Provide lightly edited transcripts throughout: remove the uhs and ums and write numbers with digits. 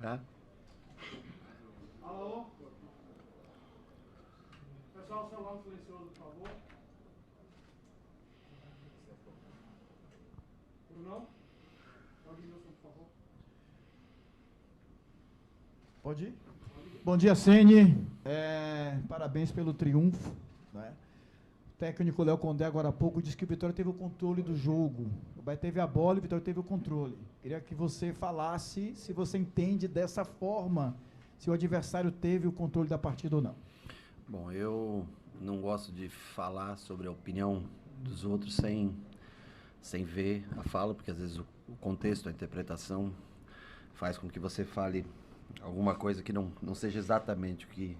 É. Alô? Pessoal, celular no silencioso, por favor. Brunão? Pode ir, por favor. Pode ir? Bom dia, Ceni. Parabéns pelo triunfo. Né? O técnico Léo Condé, agora há pouco, disse que o Vitória teve o controle do jogo. O Bahia teve a bola e o Vitória teve o controle. Queria que você falasse se você entende dessa forma, se o adversário teve o controle da partida ou não. Bom, eu não gosto de falar sobre a opinião dos outros sem ver a fala, porque às vezes o contexto, a interpretação faz com que você fale alguma coisa que não seja exatamente o que...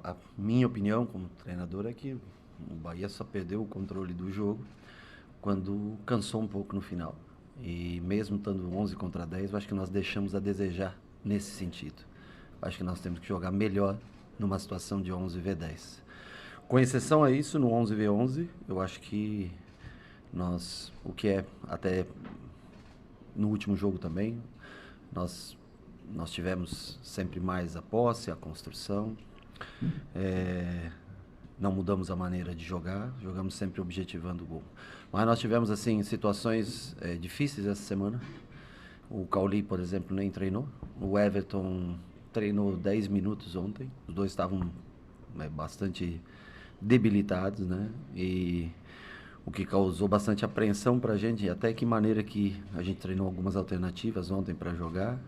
A minha opinião como treinador é que o Bahia só perdeu o controle do jogo quando cansou um pouco no final. E mesmo estando 11 contra 10, eu acho que nós deixamos a desejar nesse sentido. Eu acho que nós temos que jogar melhor numa situação de 11v10. Com exceção a isso, no 11v11, eu acho que o que é até no último jogo também, nós tivemos sempre mais a posse, a construção, não mudamos a maneira de jogar, jogamos sempre objetivando o gol. Mas nós tivemos assim situações difíceis essa semana. O Cauli, por exemplo, nem treinou. O Everton treinou 10 minutos ontem. Os dois estavam bastante debilitados, né? E o que causou bastante apreensão para a gente, até que maneira que a gente treinou algumas alternativas ontem para jogar.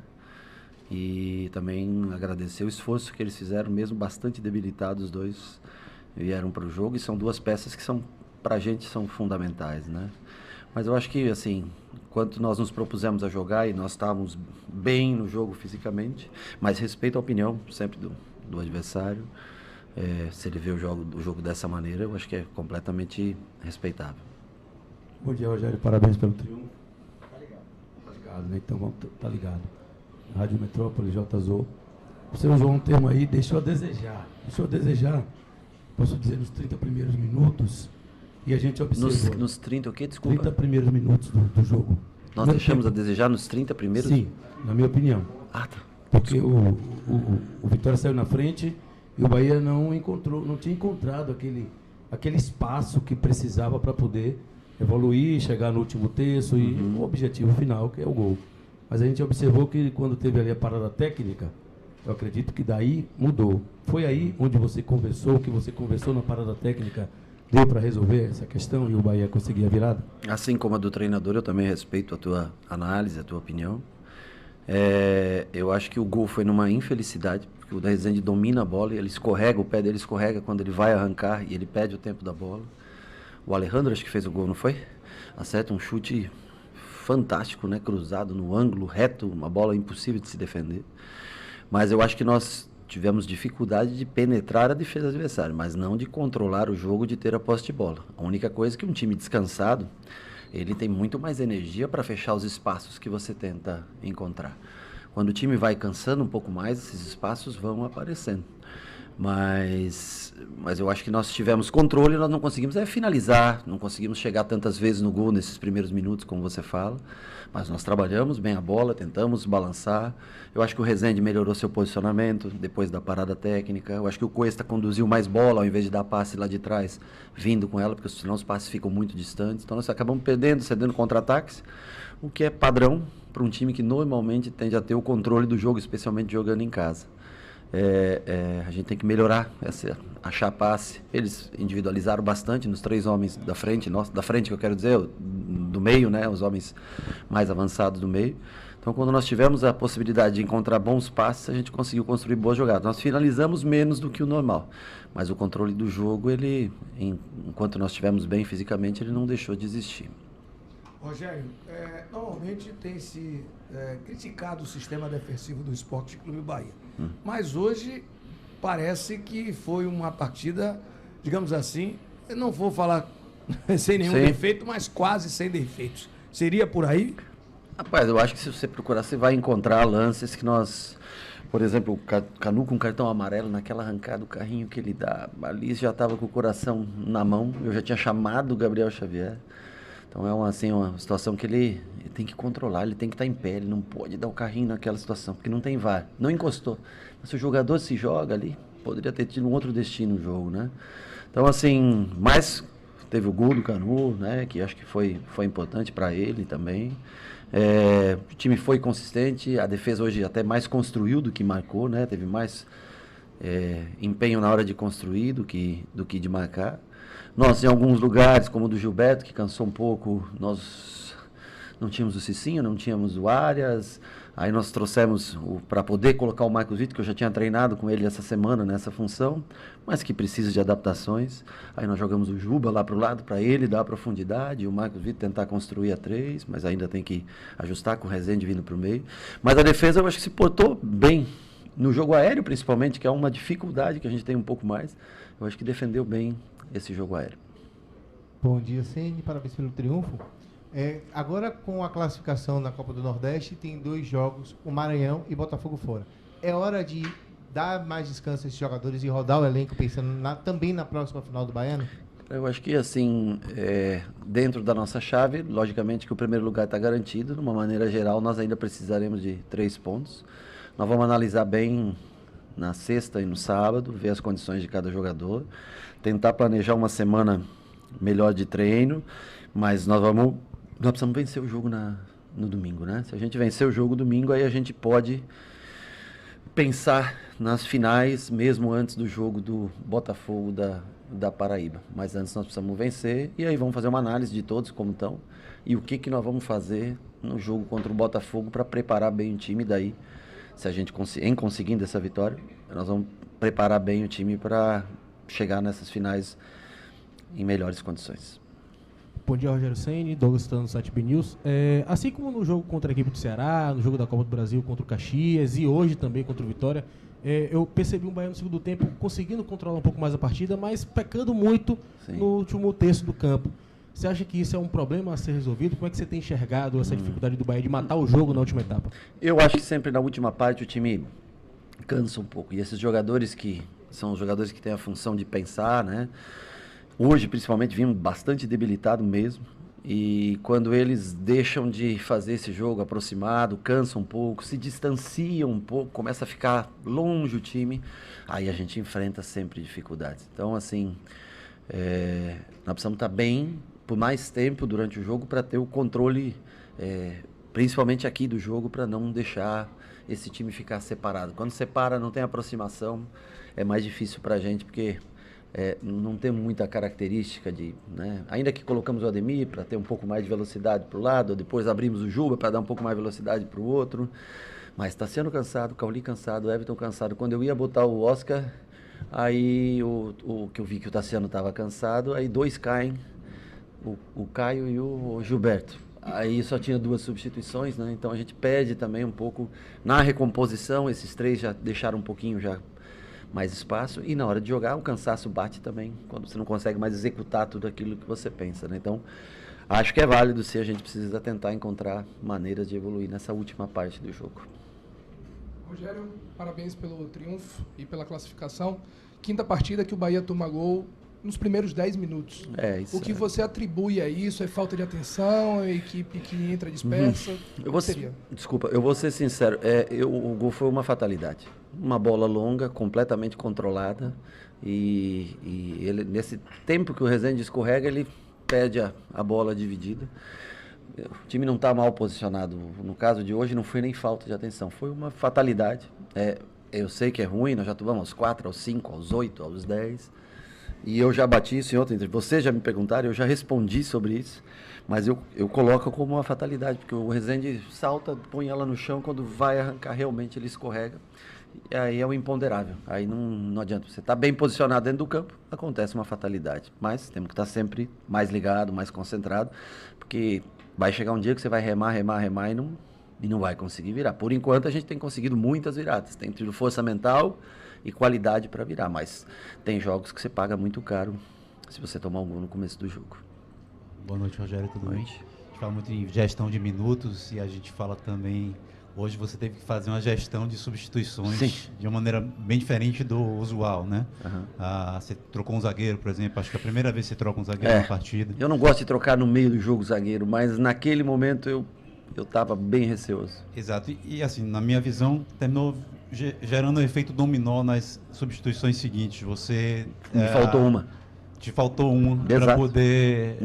E também agradecer o esforço que eles fizeram, mesmo bastante debilitados, os dois vieram para o jogo, e são duas peças que para a gente são fundamentais, né? Mas eu acho que, assim, enquanto nós nos propusemos a jogar e nós estávamos bem no jogo fisicamente, mas respeito a opinião sempre do adversário, se ele vê o jogo dessa maneira, eu acho que é completamente respeitável. Bom dia, Rogério, parabéns pelo triunfo. Tá ligado? Tá ligado, né? Então vamos, tá ligado. Rádio Metrópole, JZO. Você usou um termo aí, deixou a desejar. Deixou a desejar, posso dizer, nos 30 primeiros minutos, e a gente observou. Nos 30 o quê? Desculpa. 30 primeiros minutos do jogo. Nós deixamos a desejar nos 30 primeiros? Sim, na minha opinião. Ah, tá. Porque o Vitória saiu na frente e o Bahia não tinha encontrado aquele espaço que precisava para poder evoluir, chegar no último terço e o objetivo final, que é o gol. Mas a gente observou que quando teve ali a parada técnica, eu acredito que daí mudou. Foi aí onde você conversou, que você conversou na parada técnica, deu para resolver essa questão e o Bahia conseguir a virada? Assim como a do treinador, eu também respeito a tua análise, a tua opinião. Eu acho que o gol foi numa infelicidade, porque o da Rezende domina a bola, e ele escorrega, o pé dele escorrega quando ele vai arrancar e ele perde o tempo da bola. O Alejandro acho que fez o gol, não foi? Acerta um chute fantástico, né? Cruzado no ângulo reto, uma bola impossível de se defender. Mas eu acho que nós tivemos dificuldade de penetrar a defesa adversária, mas não de controlar o jogo, de ter a posse de bola. A única coisa é que um time descansado, ele tem muito mais energia para fechar os espaços que você tenta encontrar. Quando o time vai cansando um pouco mais, esses espaços vão aparecendo. Mas eu acho que nós tivemos controle e nós não conseguimos finalizar, não conseguimos chegar tantas vezes no gol nesses primeiros minutos, como você fala. Mas nós trabalhamos bem a bola, tentamos balançar. Eu acho que o Rezende melhorou seu posicionamento depois da parada técnica. Eu acho que o Cuesta conduziu mais bola ao invés de dar passe lá de trás, vindo com ela, porque senão os passes ficam muito distantes. Então nós acabamos perdendo, cedendo contra-ataques, o que é padrão para um time que normalmente tende a ter o controle do jogo, especialmente jogando em casa. A gente tem que melhorar, achar passe. Eles individualizaram bastante nos 3 homens da frente, da frente que eu quero dizer, do meio, né, os homens mais avançados do meio. Então, quando nós tivemos a possibilidade de encontrar bons passes, a gente conseguiu construir boas jogadas. Nós finalizamos menos do que o normal, mas o controle do jogo, enquanto nós estivemos bem fisicamente, ele não deixou de existir. Rogério, normalmente tem se criticado o sistema defensivo do Sport Clube Bahia. Mas hoje parece que foi uma partida, digamos assim, eu não vou falar sem nenhum defeito, mas quase sem defeitos. Seria por aí? Rapaz, eu acho que se você procurar, você vai encontrar lances que nós... Por exemplo, o Canu com cartão amarelo, naquela arrancada, o carrinho que ele dá, ali já estava com o coração na mão. Eu já tinha chamado o Gabriel Xavier. Então é uma situação que ele tem que controlar, ele tem que estar em pé, ele não pode dar o carrinho naquela situação, porque não tem VAR, não encostou. Mas se o jogador se joga ali, poderia ter tido um outro destino no jogo, né? Então assim, mas teve o gol do Canu, né, que acho que foi importante para ele também. O time foi consistente, a defesa hoje até mais construiu do que marcou, né? Teve mais empenho na hora de construir do que de marcar. Nós, em alguns lugares, como o do Gilberto, que cansou um pouco, nós não tínhamos o Cicinho, não tínhamos o Arias. Aí nós trouxemos para poder colocar o Marcos Vitor, que eu já tinha treinado com ele essa semana nessa função, mas que precisa de adaptações. Aí nós jogamos o Juba lá para o lado, para ele dar profundidade, e o Marcos Vitor tentar construir a 3, mas ainda tem que ajustar com o Rezende vindo para o meio. Mas a defesa eu acho que se portou bem, no jogo aéreo principalmente, que é uma dificuldade que a gente tem um pouco mais. Eu acho que defendeu bem esse jogo aéreo. Bom dia, Ceni, parabéns pelo triunfo. Agora, com a classificação na Copa do Nordeste, tem 2 jogos, o Maranhão e Botafogo fora. É hora de dar mais descanso a esses jogadores e rodar o elenco pensando também na próxima final do Baiano? Eu acho que, assim, dentro da nossa chave, logicamente que o primeiro lugar está garantido. De uma maneira geral, nós ainda precisaremos de 3 pontos. Nós vamos analisar bem na sexta e no sábado, ver as condições de cada jogador, tentar planejar uma semana melhor de treino, mas nós precisamos vencer o jogo no domingo, né? Se a gente vencer o jogo domingo, aí a gente pode pensar nas finais, mesmo antes do jogo do Botafogo da Paraíba. Mas antes nós precisamos vencer, e aí vamos fazer uma análise de todos como estão, e o que nós vamos fazer no jogo contra o Botafogo para preparar bem o time. Daí, se a gente conseguindo essa vitória, nós vamos preparar bem o time para chegar nessas finais em melhores condições. Bom dia, Rogério Ceni, Douglas Stano no site BNews. Assim como no jogo contra a equipe do Ceará, no jogo da Copa do Brasil contra o Caxias e hoje também contra o Vitória, eu percebi um Baiano no segundo tempo conseguindo controlar um pouco mais a partida, mas pecando muito no último terço do campo. Você acha que isso é um problema a ser resolvido? Como é que você tem enxergado essa dificuldade do Bahia de matar o jogo na última etapa? Eu acho que sempre na última parte o time cansa um pouco. E esses jogadores que são os jogadores que têm a função de pensar, né? Hoje, principalmente, vimos bastante debilitado mesmo. E quando eles deixam de fazer esse jogo aproximado, cansam um pouco, se distanciam um pouco, começa a ficar longe o time, aí a gente enfrenta sempre dificuldades. Então, assim, nós precisamos estar bem por mais tempo durante o jogo para ter o controle, principalmente aqui do jogo, para não deixar esse time ficar separado. Quando separa, não tem aproximação, é mais difícil para a gente, porque não tem muita característica né? Ainda que colocamos o Ademir para ter um pouco mais de velocidade para o lado, depois abrimos o Juba para dar um pouco mais de velocidade para o outro, mas está sendo cansado, o Cauli cansado, o Everton cansado. Quando eu ia botar o Oscar, aí o que eu vi que o Tassiano estava cansado, aí 2 caem, o Caio e o Gilberto. Aí só tinha 2 substituições, né? Então a gente perde também um pouco na recomposição. Esses 3 já deixaram um pouquinho já mais espaço, e na hora de jogar o cansaço bate também, quando você não consegue mais executar tudo aquilo que você pensa, né? Então, acho que é válido, se a gente precisa tentar encontrar maneiras de evoluir nessa última parte do jogo. Rogério, parabéns pelo triunfo e pela classificação. Quinta partida que o Bahia toma gol nos primeiros 10 minutos. Isso o que você atribui a isso? É falta de atenção? É a equipe que entra dispersa? Desculpa, eu vou ser sincero. O gol foi uma fatalidade. Uma bola longa, completamente controlada. E ele, nesse tempo que o Rezende escorrega, ele perde a bola dividida. O time não está mal posicionado. No caso de hoje, não foi nem falta de atenção. Foi uma fatalidade. Eu sei que é ruim, nós já tomamos aos 4, aos 5, aos 8, aos 10. E eu já bati isso em outra entrevista. Vocês já me perguntaram, eu já respondi sobre isso. Mas eu coloco como uma fatalidade, porque o Rezende salta, põe ela no chão, quando vai arrancar realmente ele escorrega. E aí é o imponderável. Aí não adianta. Você está bem posicionado dentro do campo, acontece uma fatalidade. Mas temos que estar sempre mais ligado, mais concentrado, porque vai chegar um dia que você vai remar e não vai conseguir virar. Por enquanto a gente tem conseguido muitas viradas, tem tido força mental e qualidade para virar, mas tem jogos que você paga muito caro se você tomar um gol no começo do jogo. Boa noite, Rogério, tudo bem? A gente fala muito em gestão de minutos e a gente fala também Hoje você teve que fazer uma gestão de substituições Sim. de uma maneira bem diferente do usual, né? Aham. Você trocou um zagueiro, por exemplo. Acho que é a primeira vez que você troca um zagueiro na partida. Eu não gosto de trocar no meio do jogo zagueiro, mas naquele momento eu estava bem receoso. Exato. E assim, na minha visão, terminou gerando um efeito dominó nas substituições seguintes. Você... Me faltou uma. Te faltou uma para Exato. poder...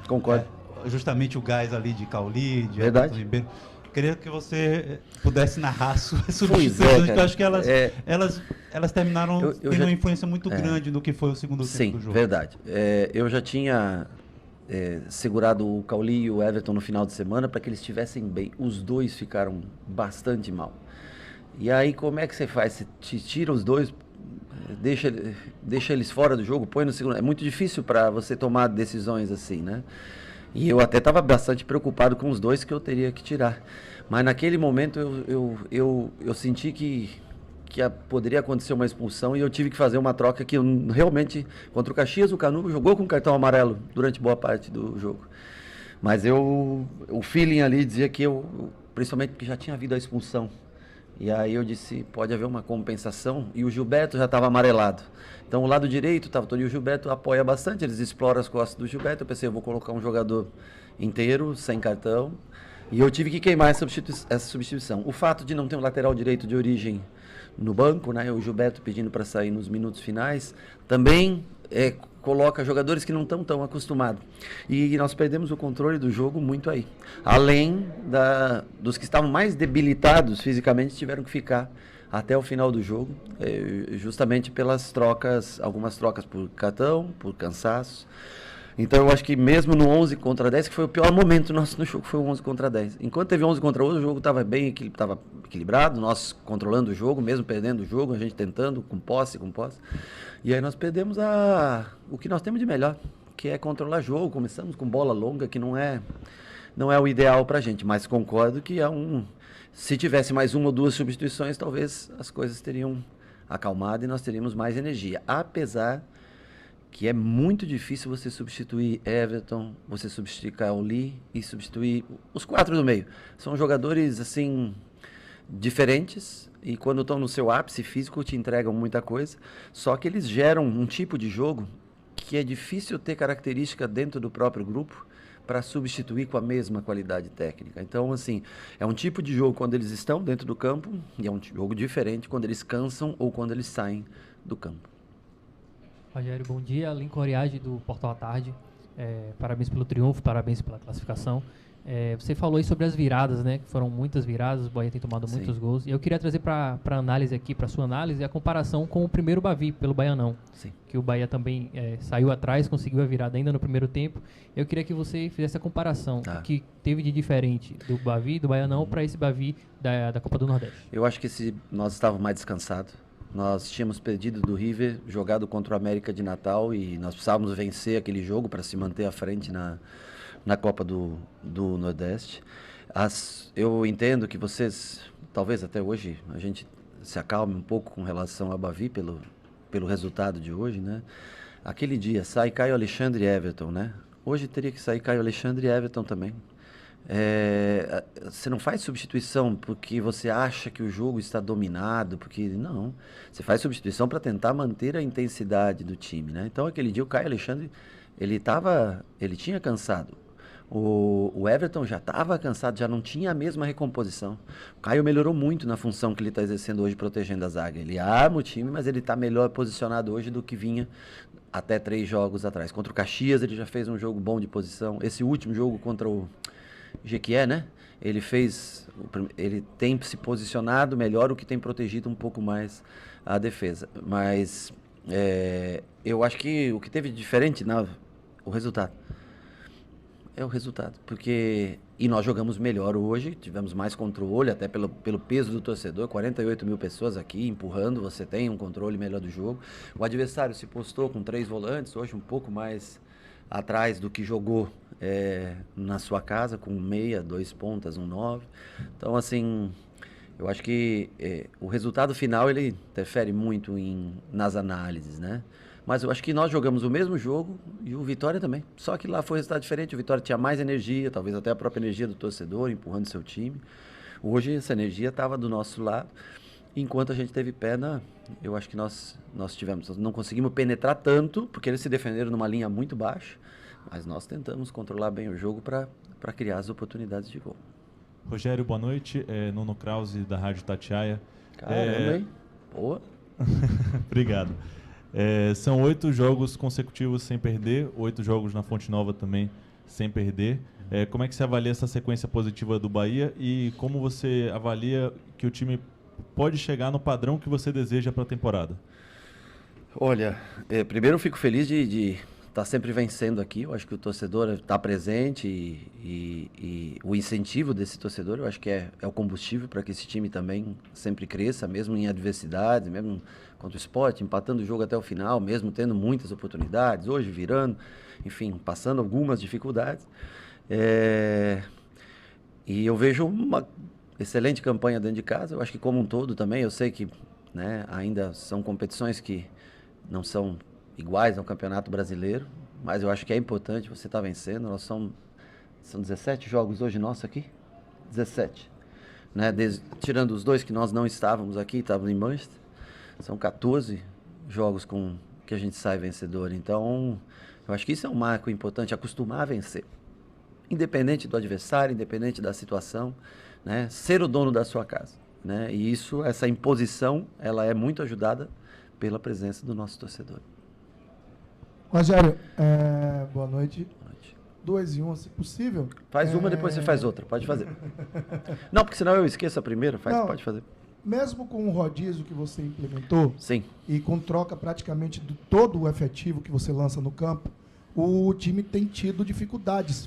Concordo. Justamente o gás ali de Cauli, de Verdade. Everton Ribeiro. Queria que você pudesse narrar suas Pois substituições, cara. que eu acho que elas terminaram tendo já- uma influência muito grande no que foi o segundo tempo Sim, do jogo. verdade. Eu já tinha segurado o Cauli e o Everton no final de semana para que eles estivessem bem. Os dois ficaram bastante mal. E aí, como é que você faz? Você tira os dois, deixa eles fora do jogo, põe no segundo. É muito difícil para você tomar decisões assim, né? E eu até estava bastante preocupado com os dois que eu teria que tirar. Mas naquele momento eu senti que poderia acontecer uma expulsão e eu tive que fazer uma troca que eu realmente, contra o Caxias, o Canu jogou com cartão amarelo durante boa parte do jogo. Mas o feeling ali dizia que principalmente porque já tinha havido a expulsão. E aí eu disse, pode haver uma compensação, e o Gilberto já estava amarelado. Então o lado direito estava todo, e o Gilberto apoia bastante, eles exploram as costas do Gilberto. Eu pensei, eu vou colocar um jogador inteiro, sem cartão, e eu tive que queimar essa substituição. O fato de não ter um lateral direito de origem no banco, né, o Gilberto pedindo para sair nos minutos finais, também coloca jogadores que não estão tão acostumados. E nós perdemos o controle do jogo muito aí. Além dos que estavam mais debilitados fisicamente, tiveram que ficar até o final do jogo, justamente pelas trocas, algumas trocas por cartão, por cansaço. Então eu acho que mesmo no 11 contra 10, que foi o pior momento nosso no jogo, foi o 11 contra 10. Enquanto teve 11 contra 11, o jogo estava bem equilibrado, nós controlando o jogo, mesmo perdendo o jogo, a gente tentando, com posse. E aí nós perdemos o que nós temos de melhor, que é controlar jogo. Começamos com bola longa, que não é o ideal pra gente, mas concordo que se tivesse mais uma ou duas substituições, talvez as coisas teriam acalmado e nós teríamos mais energia. Apesar que é muito difícil você substituir Everton, você substituir Cauli e substituir os quatro do meio. São jogadores, assim, diferentes, e quando estão no seu ápice físico te entregam muita coisa, só que eles geram um tipo de jogo que é difícil ter característica dentro do próprio grupo para substituir com a mesma qualidade técnica. Então, assim, é um tipo de jogo quando eles estão dentro do campo, e é um jogo diferente quando eles cansam ou quando eles saem do campo. Rogério, bom dia. Lincoln Oriage, do Portal à Tarde. Parabéns pelo triunfo, parabéns pela classificação. Você falou aí sobre as viradas, né? Que foram muitas viradas, o Bahia tem tomado muitos gols. E eu queria trazer para análise aqui, para sua análise, a comparação com o primeiro Bavi, pelo Baianão. Sim. Que o Bahia também saiu atrás, conseguiu a virada ainda no primeiro tempo. Eu queria que você fizesse a comparação, o que teve de diferente do Bavi, do Baianão, para esse Bavi da Copa do Nordeste. Eu acho que nós estávamos mais descansados. Nós tínhamos perdido do River, jogado contra o América de Natal, e nós precisávamos vencer aquele jogo para se manter à frente na Copa do Nordeste. Eu entendo que vocês, talvez até hoje, a gente se acalme um pouco com relação ao Bavi pelo resultado de hoje, né? Aquele dia sai Caio Alexandre e Everton, né? Hoje teria que sair Caio Alexandre e Everton também. Você não faz substituição porque você acha que o jogo está dominado, porque não. Você faz substituição para tentar manter a intensidade do time, né? Então aquele dia o Caio Alexandre ele tinha cansado. O Everton já estava cansado, já não tinha a mesma recomposição. O Caio melhorou muito na função que ele está exercendo hoje, protegendo a zaga. Ele arma o time, mas ele está melhor posicionado hoje do que vinha até 3 jogos atrás. Contra o Caxias ele já fez um jogo bom de posição. Esse último jogo contra o Jequié, né? Ele tem se posicionado melhor, o que tem protegido um pouco mais a defesa. Mas eu acho que o que teve de diferente, o resultado. É o resultado, e nós jogamos melhor hoje, tivemos mais controle, até pelo peso do torcedor, 48 mil pessoas aqui empurrando, você tem um controle melhor do jogo. O adversário se postou com 3 volantes, hoje um pouco mais atrás do que jogou na sua casa, com um meia, 2 pontas, um 9. Então, assim, eu acho que o resultado final, ele interfere muito nas análises, né? Mas eu acho que nós jogamos o mesmo jogo e o Vitória também. Só que lá foi um resultado diferente. O Vitória tinha mais energia, talvez até a própria energia do torcedor, empurrando seu time. Hoje essa energia estava do nosso lado, enquanto a gente teve pena, eu acho que nós não conseguimos penetrar tanto, porque eles se defenderam numa linha muito baixa, mas nós tentamos controlar bem o jogo para criar as oportunidades de gol. Rogério, boa noite. Nuno Krause, da Rádio Tatiaia. Caramba, hein? Boa. Obrigado. São 8 jogos consecutivos sem perder, 8 jogos na Fonte Nova também sem perder. Como é que você avalia essa sequência positiva do Bahia e como você avalia que o time pode chegar no padrão que você deseja para a temporada? Olha, primeiro eu fico feliz de estar sempre vencendo aqui. Eu acho que o torcedor está presente e o incentivo desse torcedor, eu acho que é o combustível para que esse time também sempre cresça, mesmo em adversidades, mesmo contra o Sport, empatando o jogo até o final, mesmo tendo muitas oportunidades, hoje virando, enfim, passando algumas dificuldades. E eu vejo uma excelente campanha dentro de casa. Eu acho que como um todo também, eu sei que, né, ainda são competições que não são iguais ao Campeonato Brasileiro, mas eu acho que é importante você estar vencendo. São 17 jogos hoje nossos aqui, 17, né? Tirando os 2 que nós não estávamos aqui, estávamos em Manchester, são 14 jogos que a gente sai vencedor. Então, eu acho que isso é um marco importante, acostumar a vencer, independente do adversário, independente da situação, né? Ser o dono da sua casa, né? E essa imposição, ela é muito ajudada pela presença do nosso torcedor. Rogério, boa noite. 2 em 1, se possível. Faz uma, depois você faz outra. Pode fazer. Não, porque senão eu esqueço a primeira. Pode fazer. Mesmo com o rodízio que você implementou, sim, e com troca praticamente de todo o efetivo que você lança no campo, o time tem tido dificuldades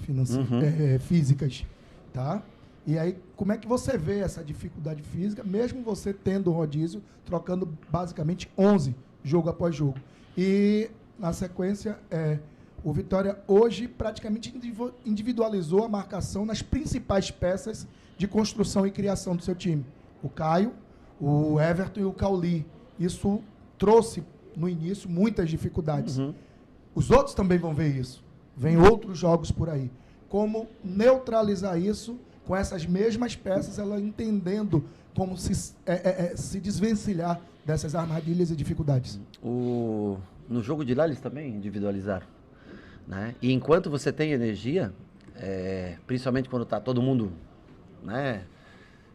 físicas, tá? E aí, como é que você vê essa dificuldade física, mesmo você tendo o rodízio, trocando basicamente 11 jogo após jogo? E, na sequência, o Vitória hoje praticamente individualizou a marcação nas principais peças de construção e criação do seu time. O Caio, o Everton e o Cauli. Isso trouxe, no início, muitas dificuldades. Os outros também vão ver isso. Vem outros jogos por aí. Como neutralizar isso com essas mesmas peças, ela entendendo como se desvencilhar dessas armadilhas e dificuldades? No jogo de lá, eles também individualizaram, né? E enquanto você tem energia, principalmente quando está todo mundo, né,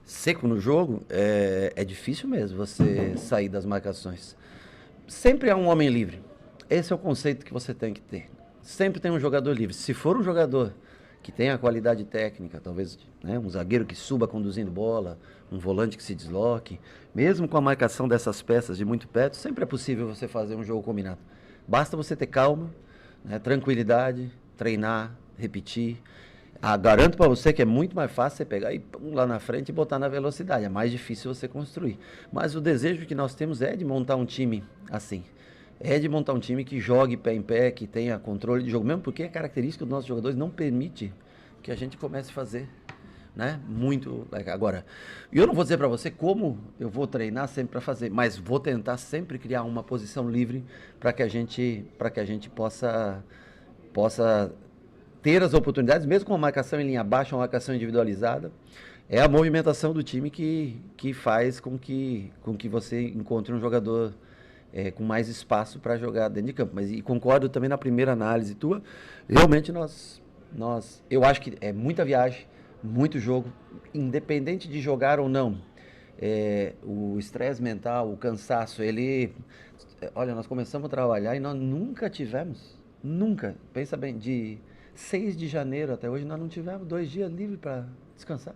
seco no jogo, é difícil mesmo você sair das marcações. Sempre há um homem livre. Esse é o conceito que você tem que ter. Sempre tem um jogador livre. Se for um jogador que tenha a qualidade técnica, talvez, né, um zagueiro que suba conduzindo bola, um volante que se desloque, mesmo com a marcação dessas peças de muito perto, sempre é possível você fazer um jogo combinado. Basta você ter calma, né, tranquilidade, treinar, repetir. Garanto para você que é muito mais fácil você pegar e pum, lá na frente e botar na velocidade. É mais difícil você construir. Mas o desejo que nós temos é de montar um time assim. É de montar um time que jogue pé em pé, que tenha controle de jogo, mesmo porque a característica dos nossos jogadores não permite que a gente comece a fazer, né, muito. Agora, eu não vou dizer para você como eu vou treinar sempre para fazer, mas vou tentar sempre criar uma posição livre para que a gente possa ter as oportunidades, mesmo com a marcação em linha baixa, uma marcação individualizada. É a movimentação do time que faz com que você encontre um jogador com mais espaço para jogar dentro de campo. Mas e concordo também na primeira análise tua. Realmente eu acho que é muita viagem, muito jogo, independente de jogar ou não. O estresse mental, o cansaço, olha, nós começamos a trabalhar e nós nunca tivemos, pensa bem, de 6 de janeiro até hoje nós não tivemos 2 dias livres para descansar,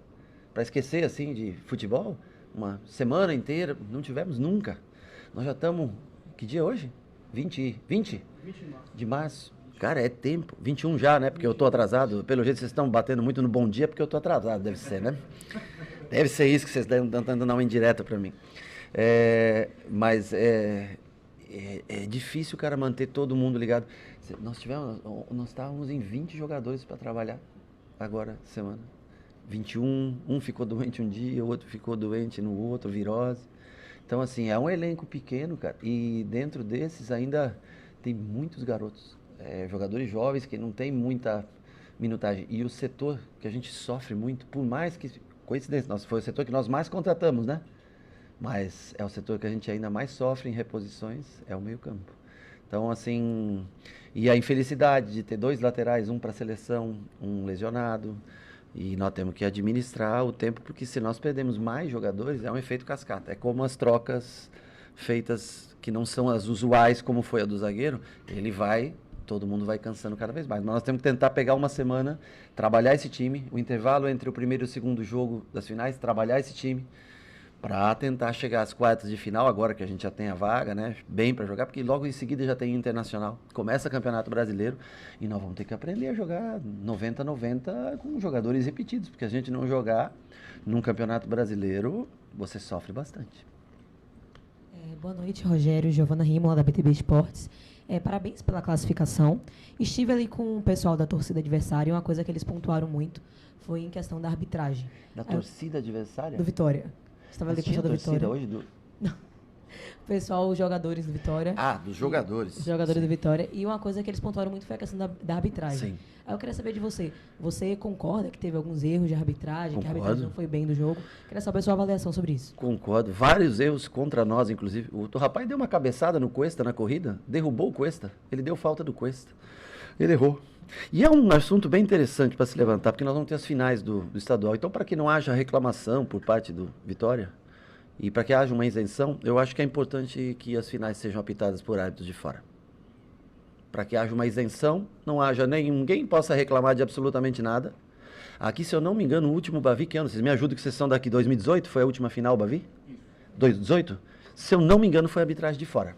para esquecer assim de futebol, uma semana inteira, não tivemos nunca. Nós já estamos, que dia é hoje? 20 de março. Cara, é tempo. 21 já, né? Porque eu tô atrasado. Pelo jeito vocês estão batendo muito no bom dia porque eu tô atrasado, deve ser, né? Deve ser isso que vocês estão tentando dar uma indireta para mim. Mas é difícil, cara, manter todo mundo ligado. Nós estávamos em 20 jogadores para trabalhar agora, semana. 21, um ficou doente um dia, o outro ficou doente no outro, virose. Então, assim, é um elenco pequeno, cara, e dentro desses ainda tem muitos garotos, jogadores jovens que não tem muita minutagem. E o setor que a gente sofre muito, por mais que coincidência, foi o setor que nós mais contratamos, né? Mas é o setor que a gente ainda mais sofre em reposições, é o meio-campo. Então, assim, e a infelicidade de ter 2 laterais, um para a seleção, um lesionado, e nós temos que administrar o tempo, porque se nós perdemos mais jogadores, é um efeito cascata. É como as trocas feitas que não são as usuais, como foi a do zagueiro, todo mundo vai cansando cada vez mais. Mas nós temos que tentar pegar uma semana, trabalhar esse time, o intervalo entre o primeiro e o segundo jogo das finais, trabalhar esse time, para tentar chegar às quartas de final, agora que a gente já tem a vaga, né? Bem para jogar, porque logo em seguida já tem Internacional. Começa o Campeonato Brasileiro e nós vamos ter que aprender a jogar 90-90 com jogadores repetidos, porque a gente não jogar num Campeonato Brasileiro, você sofre bastante. Boa noite, Rogério, Giovana Rimola, da BTB Esportes. Parabéns pela classificação. Estive ali com o pessoal da torcida adversária e uma coisa que eles pontuaram muito foi em questão da arbitragem. Da torcida adversária? Do Vitória. Estava ali com o pessoal do Vitória. Hoje Não. O pessoal, os jogadores do Vitória. Ah, dos jogadores. Os jogadores do Vitória. E uma coisa que eles pontuaram muito foi a questão da arbitragem. Sim. Aí eu queria saber de você. Você concorda que teve alguns erros de arbitragem, que a Concordo. arbitragem não foi bem do jogo? Queria saber a sua avaliação sobre isso. Concordo. Vários erros contra nós, inclusive. O rapaz deu uma cabeçada no Cuesta na corrida, derrubou o Cuesta. Ele deu falta do Cuesta. Ele errou. E é um assunto bem interessante para se levantar, porque nós vamos ter as finais do estadual. Então, para que não haja reclamação por parte do Vitória, e para que haja uma isenção, eu acho que é importante que as finais sejam apitadas por árbitros de fora. Para que haja uma isenção, não haja ninguém possa reclamar de absolutamente nada. Aqui, se eu não me engano, o último Bavi, que ano? Vocês me ajudam que vocês são daqui 2018? Foi a última final, Bavi? 2018? Se eu não me engano, foi a arbitragem de fora.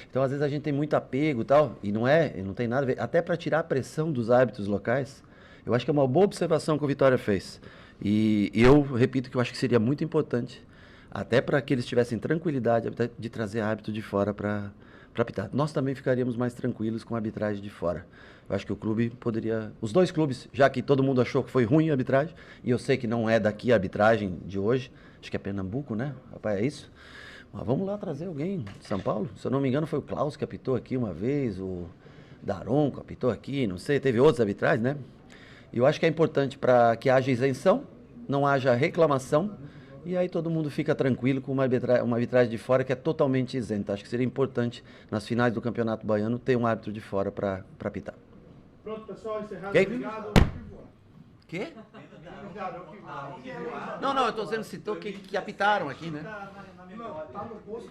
Então, às vezes, a gente tem muito apego e tal, e não tem nada a ver. Até para tirar a pressão dos árbitros locais, eu acho que é uma boa observação que o Vitória fez. E eu repito que eu acho que seria muito importante, até para que eles tivessem tranquilidade de trazer árbitro de fora para apitar. Nós também ficaríamos mais tranquilos com a arbitragem de fora. Eu acho que o clube poderia... Os dois clubes, já que todo mundo achou que foi ruim a arbitragem, e eu sei que não é daqui a arbitragem de hoje, acho que é Pernambuco, né? Rapaz, é isso? Mas vamos lá trazer alguém de São Paulo. Se eu não me engano, foi o Klaus que apitou aqui uma vez, o Daronco apitou aqui, não sei, teve outros arbitragens, né? E eu acho que é importante para que haja isenção, não haja reclamação, e aí todo mundo fica tranquilo com uma arbitragem de fora que é totalmente isenta. Acho que seria importante, nas finais do Campeonato Baiano, ter um árbitro de fora para apitar. Pronto, pessoal, encerrado. Okay? Obrigado. Quê? Não, eu estou dizendo que apitaram aqui, né? Não, tá no posto.